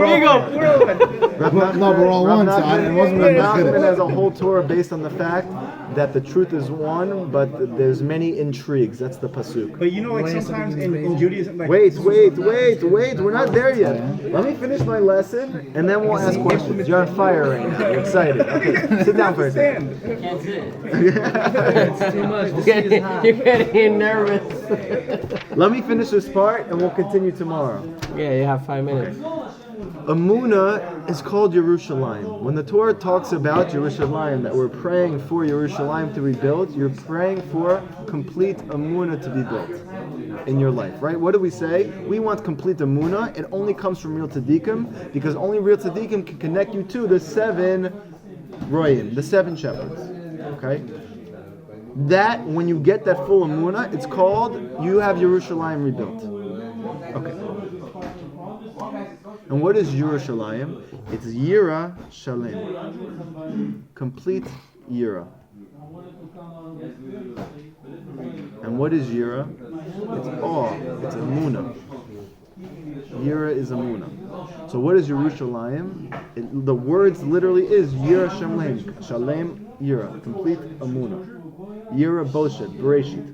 we're all one, so it wasn't Rav really my Nachman Kiddush. has a whole Torah based on the fact that the truth is one, but there's many intrigues. That's the pasuk. But you know, like sometimes in Judaism, like Wait. We're not there yet. Let me finish my lesson, and then we'll ask questions. You're on fire right now. You're excited. Okay, sit down for a second. Can't sit. It's too much. The sea is hot. You're getting nervous. Let me finish this part, and we'll continue tomorrow. Yeah, you have 5 minutes. Amuna is called Yerushalayim. When the Torah talks about Yerushalayim, that we're praying for Yerushalayim to be built, you're praying for complete Amuna to be built in your life, right? What do we say? We want complete Amuna. It only comes from real tzaddikim, because only real tzaddikim can connect you to the 7 royim, the 7 shepherds. Okay? That, when you get that full Amuna, it's called, you have Yerushalayim rebuilt. Okay. And what is Yerushalayim? It's Yira Shalem. Complete Yira. And what is Yira? It's awe. It's Amuna. Yira is Amuna. So what is Yerushalayim? The words literally is Yira Shalem. Shalem Yira. Complete Amuna. Yira Boshet. Bereshit.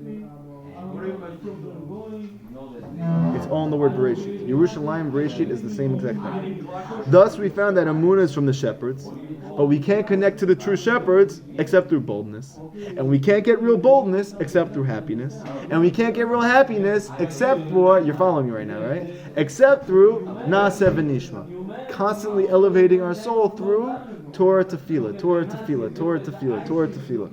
It's all in the word Bereshit. Yerushalayim Bereshit is the same exact thing. Thus we found that Amunah is from the shepherds, but we can't connect to the true shepherds except through boldness. And we can't get real boldness except through happiness. And we can't get real happiness except for, you're following me right now, right? Except through Naaseh v'Nishma. Constantly elevating our soul through Torah Tefillah, Torah Tefillah, Torah Tefillah, Torah Tefillah.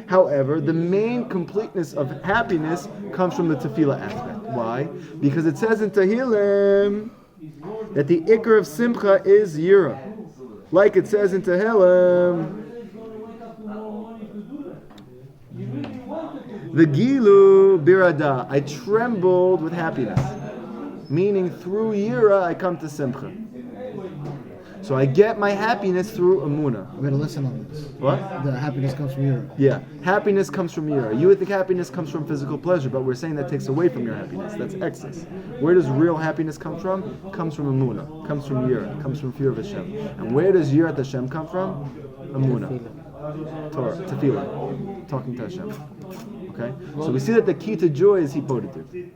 However, the main completeness of happiness comes from the tefillah aspect. Why? Because it says in Tehillim that the ikar of simcha is yira. Like it says in Tehillim, the gilu birada, I trembled with happiness. Meaning through yira I come to simcha. So I get my happiness through Amunah. We gotta listen on this. What? The happiness comes from Europe. Yeah. Happiness comes from Yira. You would think happiness comes from physical pleasure, but we're saying that takes away from your happiness. That's excess. Where does real happiness come from? It comes from Amunah. It comes from Yira. It comes from fear of Hashem. And where does Yirat Hashem come from? Amunah. Torah. Tefillah. Talking to Hashem. Okay? So we see that the key to joy is Hipodidut.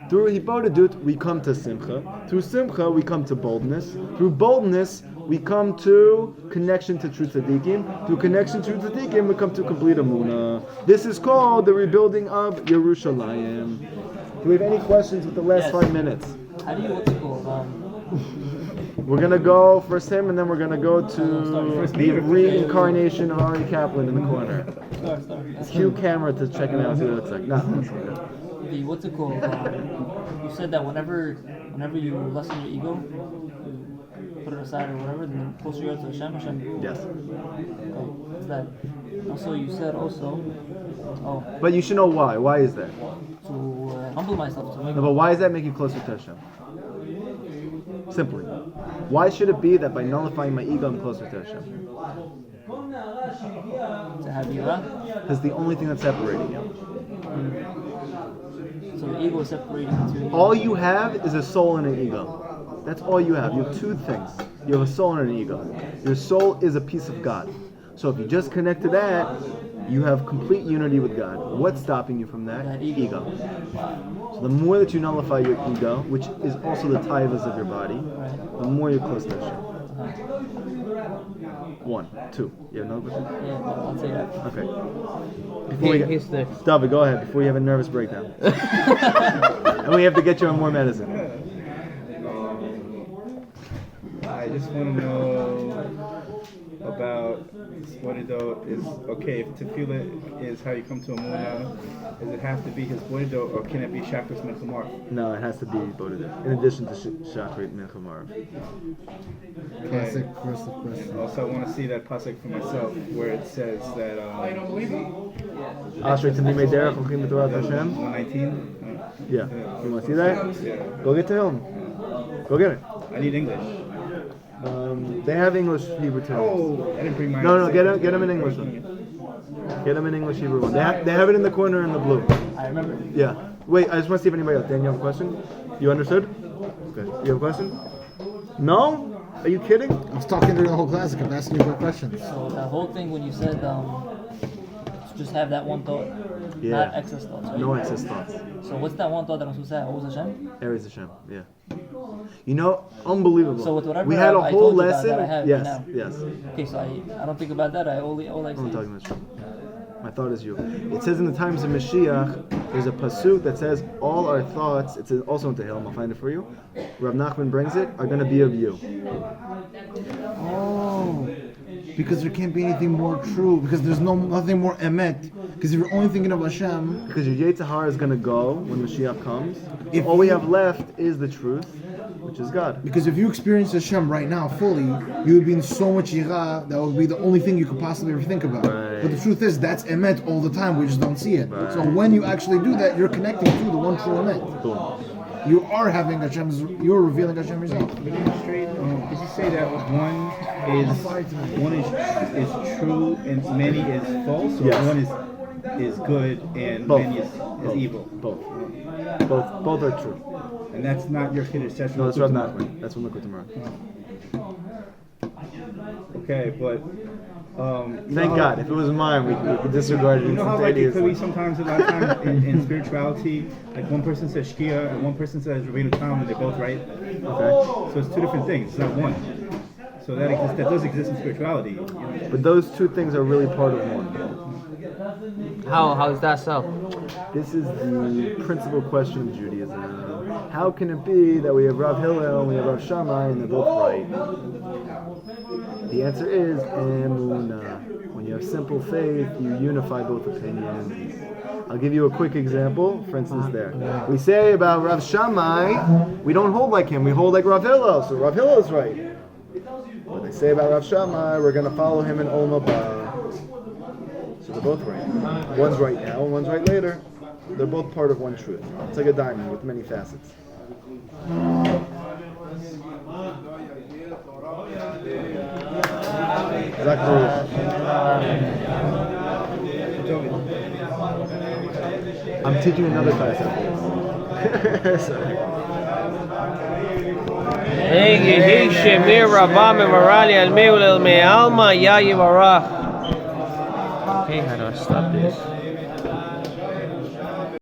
Through Hipodidut, we come to Simcha. Through Simcha, we come to boldness. Through boldness, we come to connection to true tzaddikim. Through connection to tzaddikim, we come to complete Amunah. This is called the rebuilding of Yerushalayim. Do we have any questions with the last 5 minutes? How do you, what's it called? We're gonna go first him, and then we're gonna go to First the me. reincarnation of Ari Kaplan in the corner. Start. Cue camera to check him out, see what it looks like. No, that's okay. The, what's it called? You said that whenever you lessen your ego, you put it aside or whatever, then the closer you are to Hashem. Yes. Okay, it's that. Also, you said But you should know why. Why is that? to humble myself, to make No, but why does that make you closer to Hashem? Simply. Why should it be that by nullifying my ego, I'm closer to Hashem? to have yirah. Because the only thing that's separating you. So the ego is separating the two. All you have is a soul and an ego. That's all you have. You have two things. You have a soul and an ego. Your soul is a piece of God. So if you just connect to that, you have complete unity with God. What's stopping you from that? Ego. So the more that you nullify your ego, which is also the taivas of your body, the more you're close to Hashem. 1, 2. You have another question? Yeah, I'll say that. Okay. Before we He's next. David, go ahead before you have a nervous breakdown. And we have to get you on more medicine. I just want to know about Bodido is okay. If tefillah is how you come to a muna, does it have to be his Bodido or can it be Shakras Mechamar? No, it has to be Bodhisattva. In addition to Shachrit Mechamar. Classic first question. Also, I want to see that pasuk for myself where it says that Ashrei Tamimei Derech Olchim B'Torat Hashem. 119. Yeah. You want to see that? Go get to him. Go get it. I need English. They have English Hebrew too. Oh, I didn't bring mine. No, get him in English one. Get him in English Hebrew one. They have it in the corner in the blue. I remember. Yeah. Wait, I just want to see if anybody else. Dan, you have a question? You understood? Okay. You have a question? No? Are you kidding? I was talking during the whole class. I kept asking you more questions. So that whole thing when you said just have that one thought, Yeah. not excess thoughts, right? No excess thoughts. So what's that one thought that I'm supposed to have? What was Hashem? Aries Hashem. Yeah. You know, unbelievable. So with whatever we had a I whole told you about lesson. that I have Yes. right now. Yes. Okay, so I don't think about that. All I I'm say talking about you. My thought is you. It says in the times of Mashiach, there's a pasuk that says all our thoughts. It says also in Tehillim. I'll find it for you. Rav Nachman brings it. Are going to be of you. Oh, because there can't be anything more true. Because there's nothing more emet. Because if you're only thinking of Hashem, Because your Yetzer Hara is going to go when Mashiach comes. If All we you- have left is the truth, which is God. because if you experience Hashem right now fully, you would be in so much yirah that would be the only thing you could possibly ever think about. Right. But the truth is, that's emet all the time. We just don't see it. Right. So when you actually do that, you're connecting to the one true emet. Boom. You are having Hashem's. You're revealing Hashem yourself. But in the straight, did you say that one is true and many is false, or Yes. one is good and Both. many is Both. evil? Both are true. And that's not your kiddush. That's No, your that's Rav Likutey. Nachman. That's from Likutey. Okay, but Thank God. If it was mine, we could disregard it you know how like it could be instantaneously. sometimes a lot of times in spirituality, like one person says Shkia and one person says Rabbeinu Tam, and they're both right. Okay. So it's two different things. It's not one. So that exists. That does exist in spirituality. You know? But those two things are really part of one. How is that so? This is the principal question of Judaism. How can it be that we have Rav Hillel and we have Rav Shammai and they're both right? The answer is Emunah. When you have simple faith, you unify both opinions. I'll give you a quick example. For instance, there. We say about Rav Shammai, we don't hold like him, we hold like Rav Hillel, so Rav Hillel is right. What they say about Rav Shammai, we're going to follow him in Olam Haba. So they're both right. One's right now and one's right later. They're both part of one truth. It's like a diamond with many facets. I'm teaching another class after this. Sorry. Hey, Shemir Rabam Marali Al Meul El Me'alma Ya Yivarach. Okay, how do I stop this?